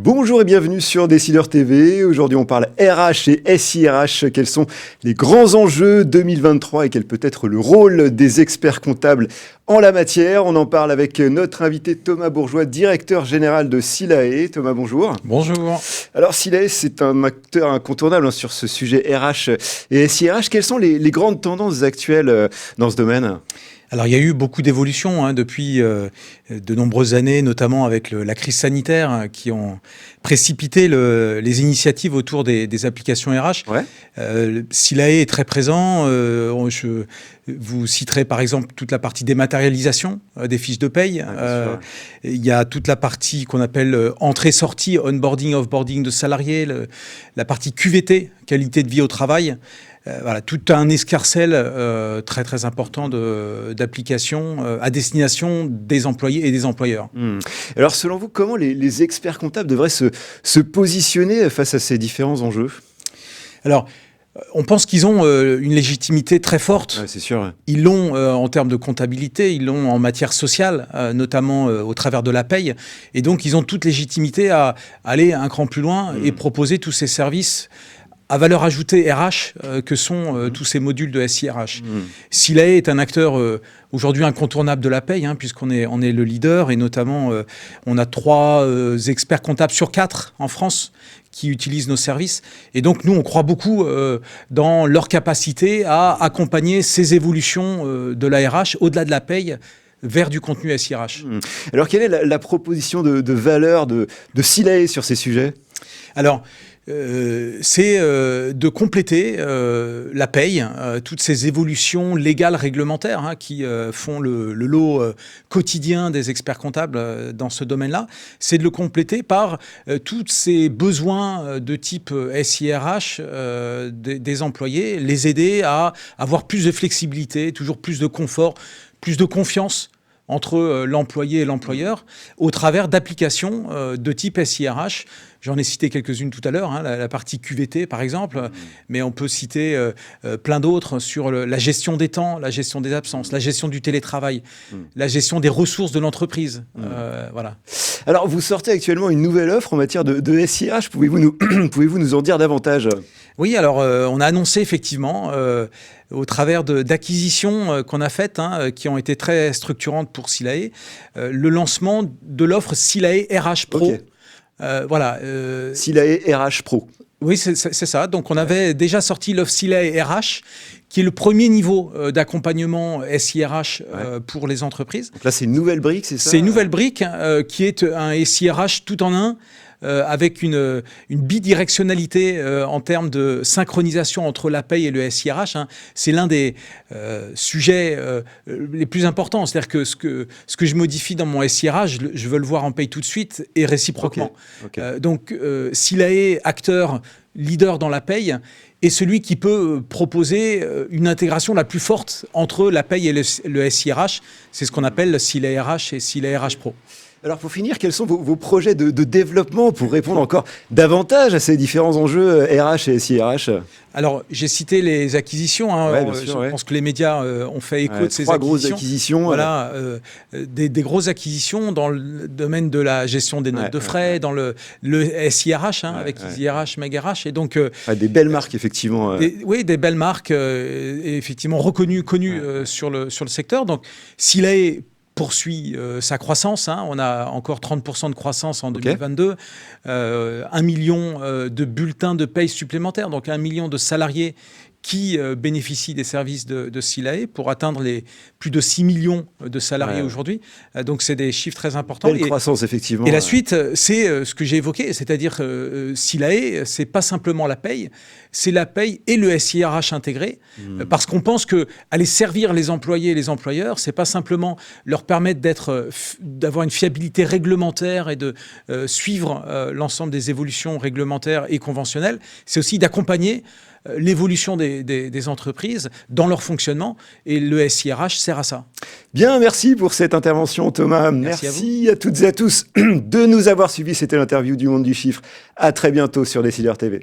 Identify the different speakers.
Speaker 1: Bonjour et bienvenue sur Décideur TV. Aujourd'hui, on parle RH et SIRH. Quels sont les grands enjeux 2023 et quel peut être le rôle des experts comptables en la matière? On en parle avec notre invité Thomas Bourgeois, directeur général de Silae. Thomas, bonjour.
Speaker 2: Bonjour.
Speaker 1: Alors, Silae, c'est un acteur incontournable sur ce sujet RH et SIRH. Quelles sont les grandes tendances actuelles dans ce domaine ?
Speaker 2: Alors, il y a eu beaucoup d'évolutions depuis de nombreuses années, notamment avec la crise sanitaire, qui ont précipité les initiatives autour des applications RH.
Speaker 1: Ouais.
Speaker 2: Silae est très présent. Je vous citerai par exemple toute la partie dématérialisation des fiches de paye. Il y a toute la partie qu'on appelle entrée-sortie, onboarding, offboarding de salariés, la partie QVT, qualité de vie au travail. Voilà, tout un escarcelle très très important d'applications à destination des employés et des employeurs.
Speaker 1: Alors selon vous, comment les experts comptables devraient se positionner face à ces différents enjeux ?
Speaker 2: Alors, on pense qu'ils ont une légitimité très forte.
Speaker 1: Ouais, c'est sûr. Ouais.
Speaker 2: Ils l'ont en termes de comptabilité, ils l'ont en matière sociale, notamment au travers de la paye. Et donc, ils ont toute légitimité à aller un cran plus loin et proposer tous ces services à valeur ajoutée RH que sont tous ces modules de SIRH. Silae est un acteur aujourd'hui incontournable de la paye, puisqu'on est le leader, et notamment on a 3 experts comptables sur 4 en France qui utilisent nos services. Et donc nous, on croit beaucoup dans leur capacité à accompagner ces évolutions de la RH au-delà de la paye vers du contenu SIRH.
Speaker 1: Alors quelle est la proposition de valeur de Silae sur ces sujets ?
Speaker 2: Alors, c'est de compléter la paye, toutes ces évolutions légales réglementaires qui font le lot quotidien des experts comptables dans ce domaine-là. C'est de le compléter par tous ces besoins de type SIRH des employés, les aider à avoir plus de flexibilité, toujours plus de confort, plus de confiance entre l'employé et l'employeur au travers d'applications de type SIRH. J'en ai cité quelques-unes tout à l'heure, la partie QVT par exemple, mais on peut citer plein d'autres sur la gestion des temps, la gestion des absences, la gestion du télétravail, la gestion des ressources de l'entreprise. Voilà.
Speaker 1: Alors, vous sortez actuellement une nouvelle offre en matière de SIRH. Pouvez-vous nous en dire davantage ?
Speaker 2: Oui, alors on a annoncé effectivement au travers d'acquisitions qu'on a faites, qui ont été très structurantes pour Silae, le lancement de l'offre Silae RH Pro.
Speaker 1: Okay.
Speaker 2: Voilà.
Speaker 1: Silae RH Pro.
Speaker 2: Oui, c'est ça. Donc, on avait déjà sorti l'offre Silae RH, qui est le premier niveau d'accompagnement SIRH pour les entreprises.
Speaker 1: Donc là, c'est une nouvelle brique, c'est ça ?
Speaker 2: C'est une nouvelle brique qui est un SIRH tout en un, avec une bidirectionnalité en termes de synchronisation entre la paye et le SIRH. C'est l'un des sujets les plus importants. C'est-à-dire que ce que je modifie dans mon SIRH, je veux le voir en paye tout de suite et réciproquement. Okay. Donc, Silae, acteur leader dans la paye, est celui qui peut proposer une intégration la plus forte entre la paye et le SIRH. C'est ce qu'on appelle le Silae RH et Silae RH Pro.
Speaker 1: Alors pour finir, quels sont vos projets de développement pour répondre encore davantage à ces différents enjeux RH et SIRH ?
Speaker 2: Alors j'ai cité les acquisitions. Je pense que les médias ont fait écho de ces
Speaker 1: 3
Speaker 2: acquisitions.
Speaker 1: Grosses acquisitions.
Speaker 2: Voilà, des grosses acquisitions dans le domaine de la gestion des notes de frais, dans le SIRH avec IRH, MegRH. Et donc,
Speaker 1: des belles marques, effectivement.
Speaker 2: Oui, des belles marques, effectivement reconnues, connues sur le secteur. Donc Silae poursuit sa croissance. On a encore 30% de croissance en 2022. 1 million de bulletins de paye supplémentaires, donc 1 million de salariés qui bénéficient des services de Silae pour atteindre les plus de 6 millions de salariés aujourd'hui. Donc, c'est des chiffres très importants.
Speaker 1: Belle croissance, effectivement.
Speaker 2: Et la suite, c'est ce que j'ai évoqué, c'est-à-dire Silae, c'est pas simplement la paye, c'est la paye et le SIRH intégré, parce qu'on pense que aller servir les employés et les employeurs, c'est pas simplement leur permettre d'avoir une fiabilité réglementaire et de suivre l'ensemble des évolutions réglementaires et conventionnelles, c'est aussi d'accompagner l'évolution des entreprises dans leur fonctionnement, et le SIRH sert à ça.
Speaker 1: Bien, merci pour cette intervention Thomas. Merci à toutes et à tous de nous avoir suivis. C'était l'interview du Monde du Chiffre. À très bientôt sur Décideur TV.